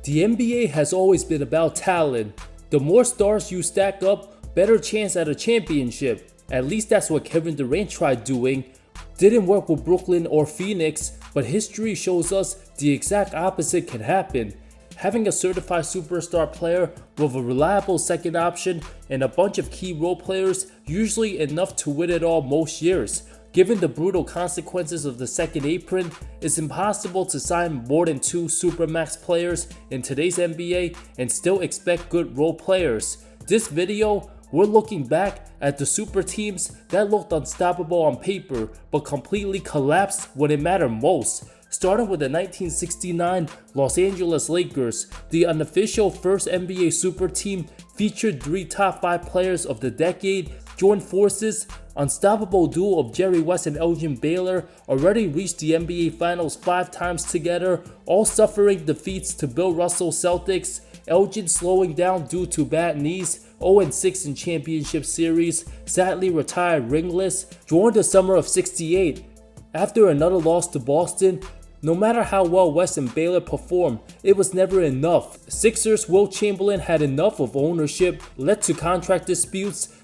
The NBA has always been about talent. The more stars you stack up, better chance at a championship. At least that's what Kevin Durant tried doing. Didn't work with Brooklyn or Phoenix, but history shows us the exact opposite can happen. Having a certified superstar player with a reliable second option and a bunch of key role players, usually enough to win it all most years. Given the brutal consequences of the second apron, it's impossible to sign more than 2 supermax players in today's NBA and still expect good role players. This video, we're looking back at the super teams that looked unstoppable on paper but completely collapsed when it mattered most. Starting with the 1969 Los Angeles Lakers, the unofficial first NBA super team featured 3 top 5 players of the decade joined forces. Unstoppable duo of Jerry West and Elgin Baylor already reached the NBA Finals 5 times together, all suffering defeats to Bill Russell's Celtics. Elgin slowing down due to bad knees, 0-6 in championship series, sadly retired ringless, joined the summer of '68. After another loss to Boston, no matter how well West and Baylor performed, it was never enough. Sixers Wilt Chamberlain had enough of ownership, led to contract disputes,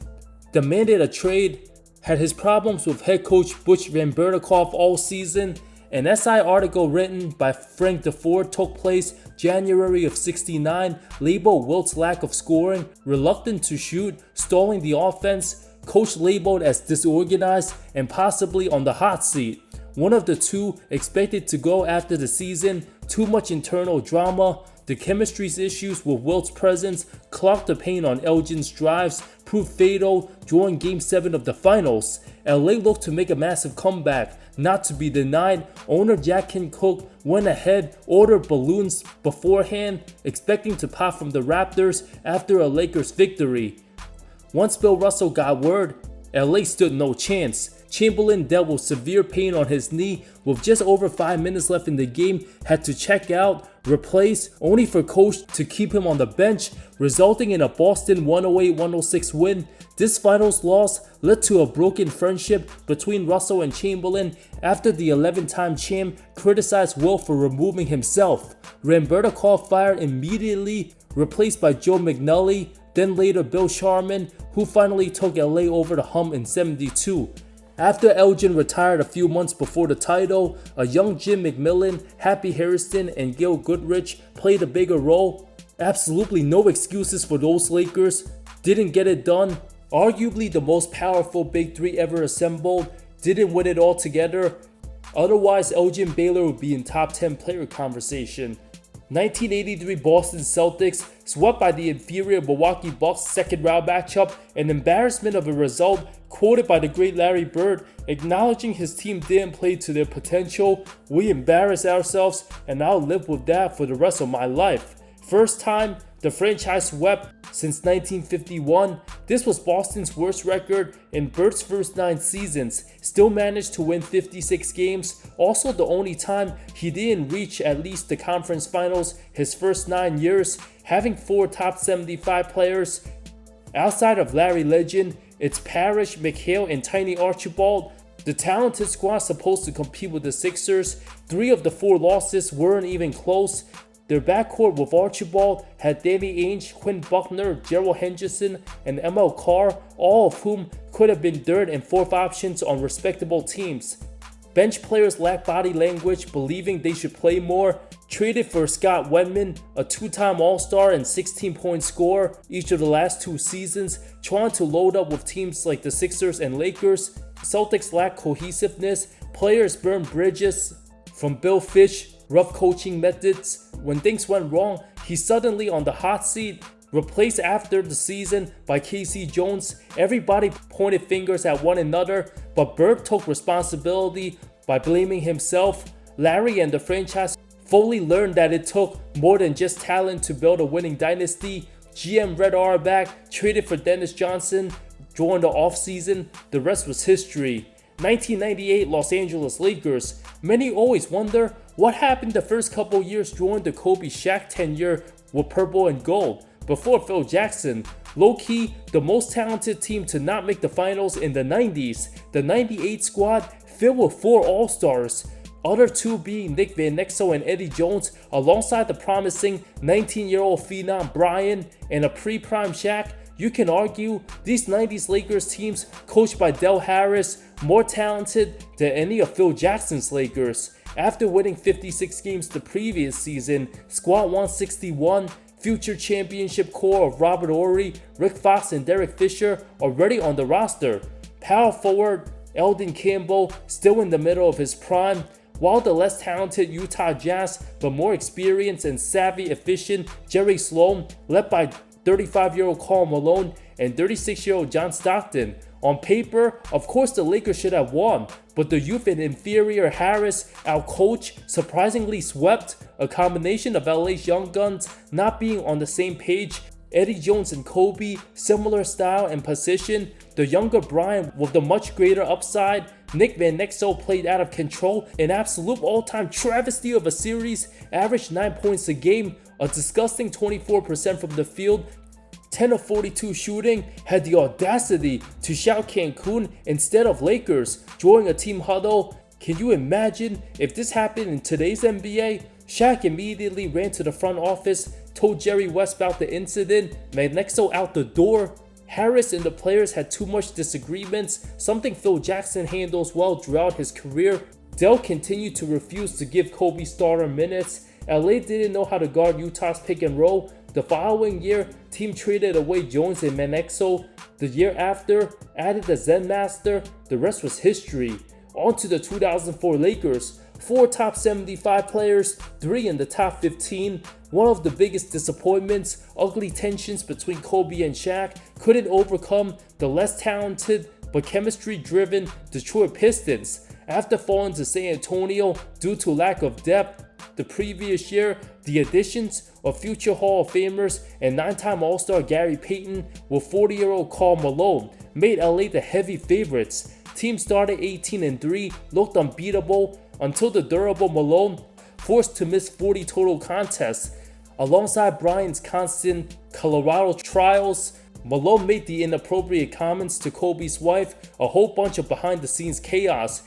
demanded a trade, had his problems with head coach Butch Van Bertikoff all season. An SI article written by Frank DeFord took place January of '69, labeled Wilt's lack of scoring, reluctant to shoot, stalling the offense, coach labeled as disorganized and possibly on the hot seat. One of the two expected to go after the season, too much internal drama. The chemistry's issues with Wilt's presence clogged the paint on Elgin's drives, proved fatal during Game 7 of the Finals. LA looked to make a massive comeback, not to be denied. Owner Jack Kent Cooke went ahead, ordered balloons beforehand, expecting to pop from the Raptors after a Lakers victory. Once Bill Russell got word, LA stood no chance. Chamberlain dealt with severe pain on his knee with just over 5 minutes left in the game, had to check out, replace, only for coach to keep him on the bench, resulting in a Boston 108-106 win. This finals loss led to a broken friendship between Russell and Chamberlain after the 11-time champ criticized Wilt for removing himself. Van Bertikoff fired immediately, replaced by Joe McNulty, then later Bill Sharman, who finally took LA over the hump in '72. After Elgin retired a few months before the title, a young Jim McMillan, Happy Harrison, and Gil Goodrich played a bigger role. Absolutely no excuses for those Lakers. Didn't get it done. Arguably the most powerful Big Three ever assembled. Didn't win it all together. Otherwise, Elgin Baylor would be in top 10 player conversation. 1983 Boston Celtics swept by the inferior Milwaukee Bucks second round matchup, an embarrassment of a result quoted by the great Larry Bird, acknowledging his team didn't play to their potential. "We embarrassed ourselves and I'll live with that for the rest of my life." First time the franchise swept since 1951. This was Boston's worst record in Bird's first 9 seasons. Still managed to win 56 games. Also the only time he didn't reach at least the conference finals his first 9 years. Having 4 top 75 players. Outside of Larry Legend, it's Parrish, McHale, and Tiny Archibald. The talented squad supposed to compete with the Sixers. 3 of the 4 losses weren't even close. Their backcourt with Archibald had Danny Ainge, Quinn Buckner, Gerald Henderson, and ML Carr, all of whom could have been third and fourth options on respectable teams. Bench players lacked body language, believing they should play more. Traded for Scott Wedman, a 2-time All-Star and 16-point scorer each of the last 2 seasons, trying to load up with teams like the Sixers and Lakers. Celtics lacked cohesiveness. Players burned bridges. From Bill Fish, rough coaching methods. When things went wrong, he's suddenly on the hot seat. Replaced after the season by Casey Jones. Everybody pointed fingers at one another, but Bird took responsibility by blaming himself. Larry and the franchise fully learned that it took more than just talent to build a winning dynasty. GM Red Auerbach traded for Dennis Johnson during the offseason. The rest was history. 1998 Los Angeles Lakers. Many always wonder what happened the first couple years during the Kobe Shaq tenure with purple and gold. Before Phil Jackson, low-key the most talented team to not make the finals in the 90s. The 98 squad filled with 4 All-Stars. Other two being Nick Van Exel and Eddie Jones, alongside the promising 19-year-old phenom Brian and a pre-prime Shaq. You can argue these 90s Lakers teams, coached by Del Harris, more talented than any of Phil Jackson's Lakers. After winning 56 games the previous season, squad 161, future championship core of Robert Horry, Rick Fox, and Derek Fisher already on the roster. Power forward Eldon Campbell still in the middle of his prime, while the less talented Utah Jazz but more experienced and savvy efficient Jerry Sloan, led by 35-year-old Karl Malone and 36-year-old John Stockton. On paper, of course the Lakers should have won, but the youth and inferior Harris outcoached, surprisingly swept, a combination of LA's young guns not being on the same page. Eddie Jones and Kobe, similar style and position. The younger Brian with the much greater upside. Nick Van Exel played out of control, an absolute all-time travesty of a series, averaged 9 points a game, a disgusting 24% from the field, 10 of 42 shooting, had the audacity to shout Cancun instead of Lakers during a team huddle. Can you imagine if this happened in today's NBA? Shaq immediately ran to the front office, told Jerry West about the incident, Van Exel out the door. Harris and the players had too much disagreements, something Phil Jackson handles well throughout his career. Del continued to refuse to give Kobe starter minutes. LA didn't know how to guard Utah's pick and roll. The following year, team traded away Jones and Van Exel. The year after, added the Zen Master. The rest was history. On to the 2004 Lakers. 4 top 75 players, 3 in the top 15. One of the biggest disappointments, ugly tensions between Kobe and Shaq couldn't overcome the less talented but chemistry-driven Detroit Pistons. After falling to San Antonio due to lack of depth the previous year, the additions of future Hall of Famers and 9-time All-Star Gary Payton with 40-year-old Karl Malone made LA the heavy favorites. Team started 18-3, looked unbeatable until the durable Malone forced to miss 40 total contests. Alongside Bryant's constant Colorado trials, Malone made the inappropriate comments to Kobe's wife, a whole bunch of behind-the-scenes chaos.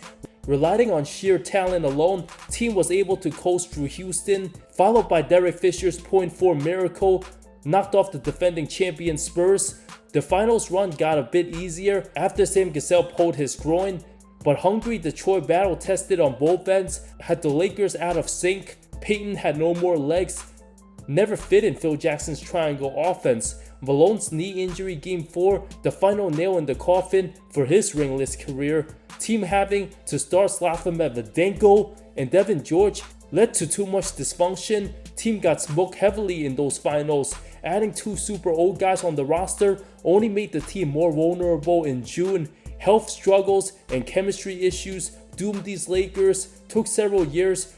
Relying on sheer talent alone, team was able to coast through Houston, followed by Derek Fisher's .4 miracle, knocked off the defending champion Spurs. The finals run got a bit easier after Sam Cassell pulled his groin, but hungry Detroit battle-tested on both ends, had the Lakers out of sync. Payton had no more legs, never fit in Phil Jackson's triangle offense. Malone's knee injury game 4, the final nail in the coffin for his ringless career. Team having to start Slavko Medvedenko and Devin George led to too much dysfunction. Team got smoked heavily in those finals. Adding 2 super old guys on the roster only made the team more vulnerable in June. Health struggles and chemistry issues doomed these Lakers. Took several years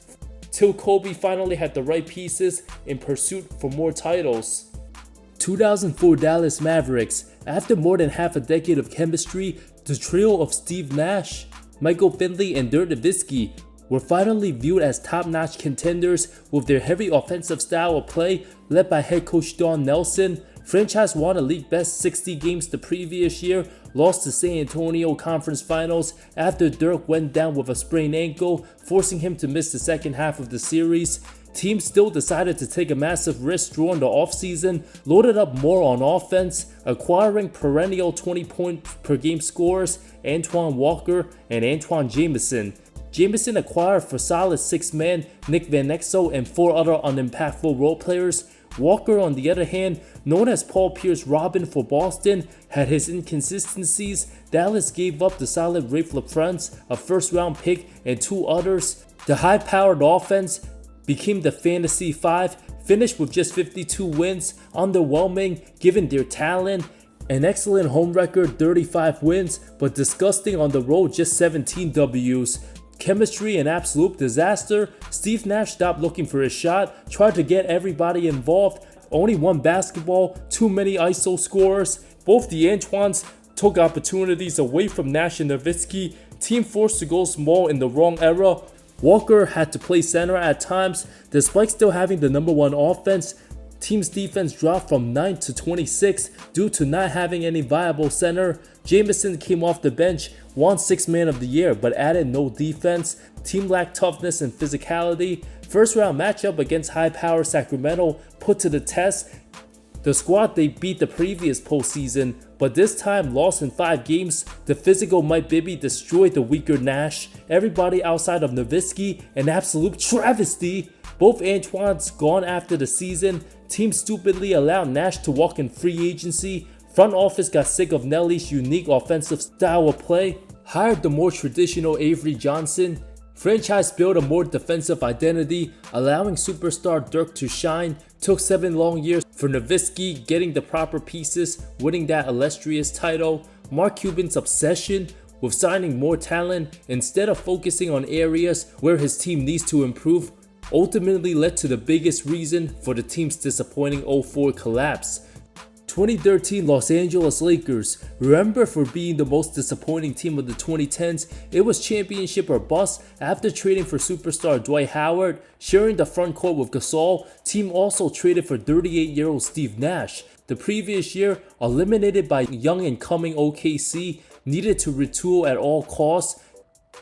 till Kobe finally had the right pieces in pursuit for more titles. 2004 Dallas Mavericks. After more than half a decade of chemistry, the trio of Steve Nash, Michael Finley, and Dirk Nowitzki were finally viewed as top-notch contenders with their heavy offensive style of play led by head coach Don Nelson. Franchise won a league best 60 games the previous year, lost to San Antonio Conference Finals after Dirk went down with a sprained ankle, forcing him to miss the second half of the series. Team still decided to take a massive risk during the offseason, loaded up more on offense, acquiring perennial 20-point-per-game scorers Antoine Walker and Antoine Jamison. Jamison acquired for solid 6-man Nick Van Exel and 4 other unimpactful role players. Walker, on the other hand, known as Paul Pierce Robin for Boston, had his inconsistencies. Dallas gave up the solid Rafe LaFrance, a first-round pick, and 2 others. The high-powered offense became the Fantasy 5, finished with just 52 wins, underwhelming given their talent. An excellent home record, 35 wins, but disgusting on the road, just 17 Ws. Chemistry an absolute disaster. Steve Nash stopped looking for his shot, tried to get everybody involved. Only one basketball, too many ISO scorers. Both the Antoines took opportunities away from Nash and Nowitzki. Team forced to go small in the wrong era. Walker had to play center at times, despite still having the #1 offense. Team's defense dropped from 9th to 26th due to not having any viable center. Jamison came off the bench, won 6th Man of the Year, but added no defense. Team lacked toughness and physicality. First round matchup against high-powered Sacramento put to the test the squad they beat the previous postseason, but this time lost in 5 games. The physical Mike Bibby destroyed the weaker Nash. Everybody outside of Nowitzki, an absolute travesty. Both Antoine's gone after the season. Team stupidly allowed Nash to walk in free agency. Front office got sick of Nelly's unique offensive style of play. Hired the more traditional Avery Johnson. Franchise built a more defensive identity, allowing superstar Dirk to shine. Took 7 long years for Nowitzki getting the proper pieces, winning that illustrious title. Mark Cuban's obsession with signing more talent instead of focusing on areas where his team needs to improve ultimately led to the biggest reason for the team's disappointing 0-4 collapse. 2013 Los Angeles Lakers. Remember for being the most disappointing team of the 2010s, it was championship or bust after trading for superstar Dwight Howard, sharing the front court with Gasol. Team also traded for 38-year-old Steve Nash. The previous year, eliminated by young and coming OKC, needed to retool at all costs.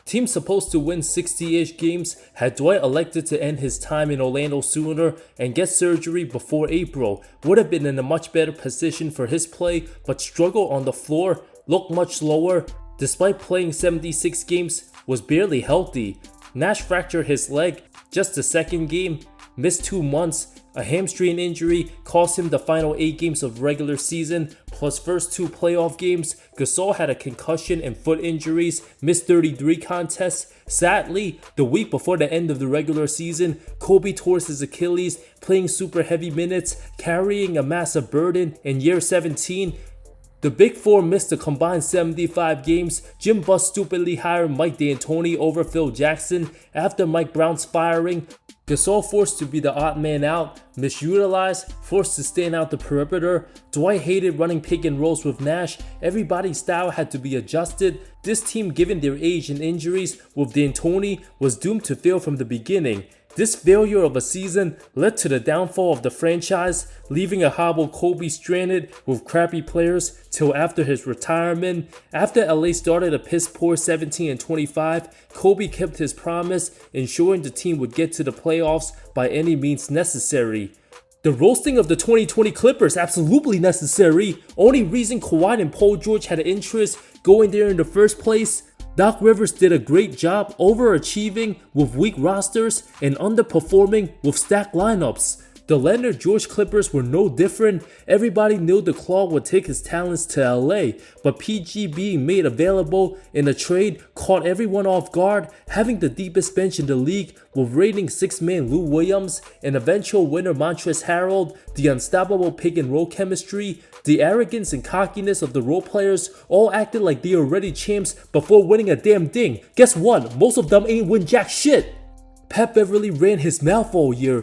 Team supposed to win 60-ish games had Dwight elected to end his time in Orlando sooner and get surgery before April. Would have been in a much better position for his play, but struggled on the floor, looked much slower. Despite playing 76 games, was barely healthy. Nash fractured his leg just the second game, missed 2 months. A hamstring injury cost him the final 8 games of regular season, plus first 2 playoff games. Gasol had a concussion and foot injuries, missed 33 contests. Sadly, the week before the end of the regular season, Kobe tore his Achilles, playing super heavy minutes, carrying a massive burden in year 17. The Big Four missed a combined 75 games. Jim Buss stupidly hired Mike D'Antoni over Phil Jackson after Mike Brown's firing. Gasol forced to be the odd man out, misutilized, forced to stand out the perimeter. Dwight hated running pick and rolls with Nash. Everybody's style had to be adjusted. This team, given their age and injuries with D'Antoni, was doomed to fail from the beginning. This failure of a season led to the downfall of the franchise, leaving a hobbled Kobe stranded with crappy players till after his retirement. After LA started a piss-poor 17-25, Kobe kept his promise, ensuring the team would get to the playoffs by any means necessary. The roasting of the 2020 Clippers, absolutely necessary. Only reason Kawhi and Paul George had an interest going there in the first place. Doc Rivers did a great job overachieving with weak rosters and underperforming with stacked lineups. The Leonard George Clippers were no different. Everybody knew the Claw would take his talents to LA, but PG being made available in a trade caught everyone off guard, having the deepest bench in the league with reigning 6-man Lou Williams, an eventual winner Montrezl Harrell, the unstoppable pick and roll chemistry, the arrogance and cockiness of the role players all acted like they were already champs before winning a damn thing. Guess what? Most of them ain't win jack shit. Pat Beverly ran his mouth all year.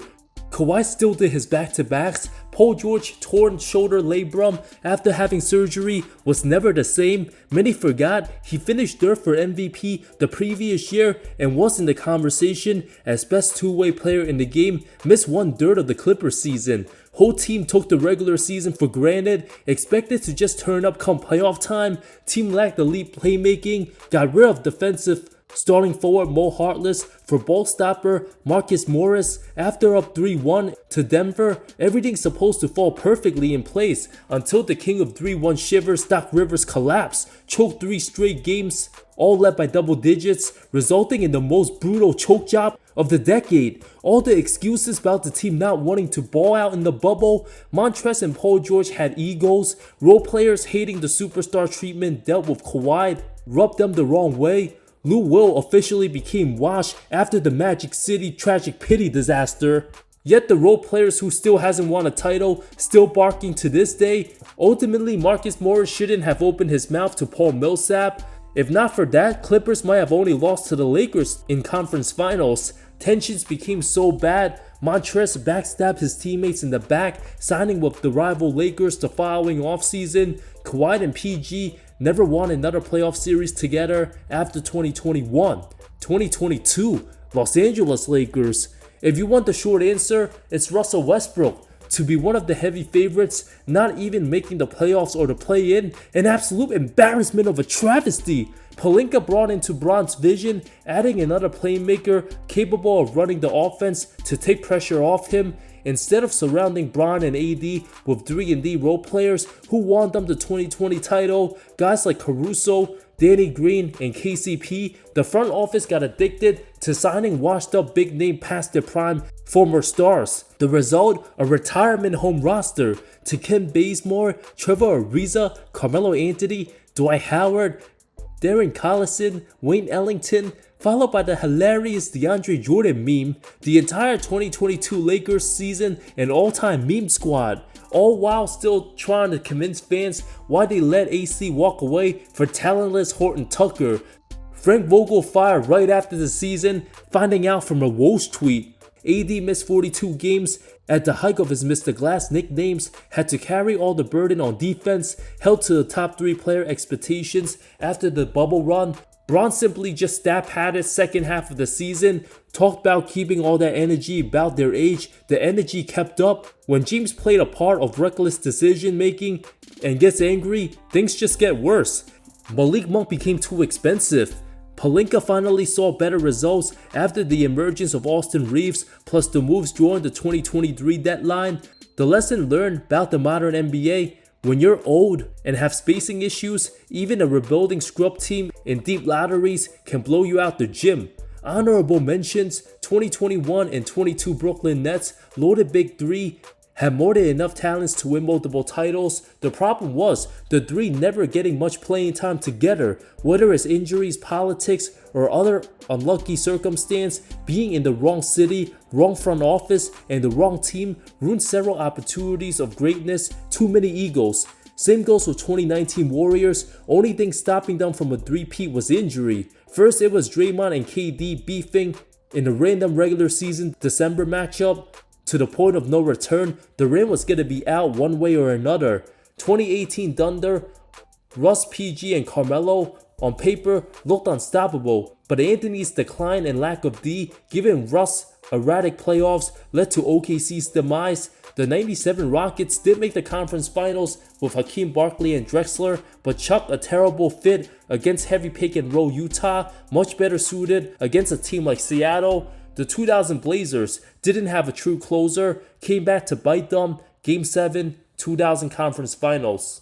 Kawhi still did his back-to-backs. Paul George, torn shoulder labrum after having surgery, was never the same. Many forgot he finished third for MVP the previous year and was in the conversation as best two-way player in the game. Missed 1/3 of the Clippers season. Whole team took the regular season for granted, expected to just turn up come playoff time. Team lacked elite playmaking, got rid of defensive starting forward Mo Harkless for ball stopper Marcus Morris. After up 3-1 to Denver, everything's supposed to fall perfectly in place until the king of 3-1 shivers Doc Rivers collapsed, choked 3 straight games, all led by double digits, resulting in the most brutal choke job of the decade. All the excuses about the team not wanting to ball out in the bubble. Montrezl and Paul George had egos. Role players hating the superstar treatment dealt with Kawhi rubbed them the wrong way. Lou Will officially became washed after the Magic City tragic pity disaster. Yet the role players who still hasn't won a title still barking to this day. Ultimately, Marcus Morris shouldn't have opened his mouth to Paul Millsap. If not for that, Clippers might have only lost to the Lakers in conference finals. Tensions became so bad, Montrezl backstabbed his teammates in the back, signing with the rival Lakers the following offseason. Kawhi and PG never won another playoff series together after 2021. 2022, Los Angeles Lakers. If you want the short answer, it's Russell Westbrook. to be one of the heavy favorites, not even making the playoffs or the play-in, an absolute embarrassment of a travesty. Pelinka brought into Bron's vision, adding another playmaker capable of running the offense to take pressure off him, instead of surrounding Bron and AD with 3-and-D role players who won them the 2020 title. Guys like Caruso, Danny Green, and KCP, the front office got addicted to signing washed up big name past their prime former stars. The result, a retirement home roster to Kim Bazemore, Trevor Ariza, Carmelo Anthony, Dwight Howard, Darren Collison, Wayne Ellington, followed by the hilarious DeAndre Jordan meme, the entire 2022 Lakers season, an all-time meme squad, all while still trying to convince fans why they let AC walk away for talentless Horton Tucker. Frank Vogel fired right after the season, finding out from a Woj tweet. AD missed 42 games. At the height of his Mr. Glass nicknames, had to carry all the burden on defense, held to the top 3 player expectations after the bubble run. Bron simply just stat-padded second half of the season, talked about keeping all that energy about their age. The energy kept up. When James played a part of reckless decision making and gets angry, things just get worse. Malik Monk became too expensive. Pelinka finally saw better results after the emergence of Austin Reeves, plus the moves during the 2023 deadline. The lesson learned about the modern NBA: when you're old and have spacing issues, even a rebuilding scrub team in deep lotteries can blow you out the gym. Honorable mentions: 2021 and 22 Brooklyn Nets, loaded big three, had more than enough talents to win multiple titles. The problem was the three never getting much playing time together, whether it's injuries, politics, or other unlucky circumstance. Being in the wrong city, wrong front office, and the wrong team ruined several opportunities of greatness. Too many egos. Same goes with 2019 Warriors. Only thing stopping them from a three-peat was injury. First it was Draymond and KD beefing in a random regular season December matchup. To the point of no return, the Ram was going to be out one way or another. 2018 Thunder, Russ, PG, and Carmelo on paper looked unstoppable, but Anthony's decline and lack of D, giving Russ erratic playoffs, led to OKC's demise. The 97 Rockets did make the conference finals with Hakeem Barkley and Drexler, but chucked a terrible fit against heavy pick and roll Utah, much better suited against a team like Seattle. The 2000 Blazers didn't have a true closer, came back to bite them. Game 7, 2000 Conference Finals.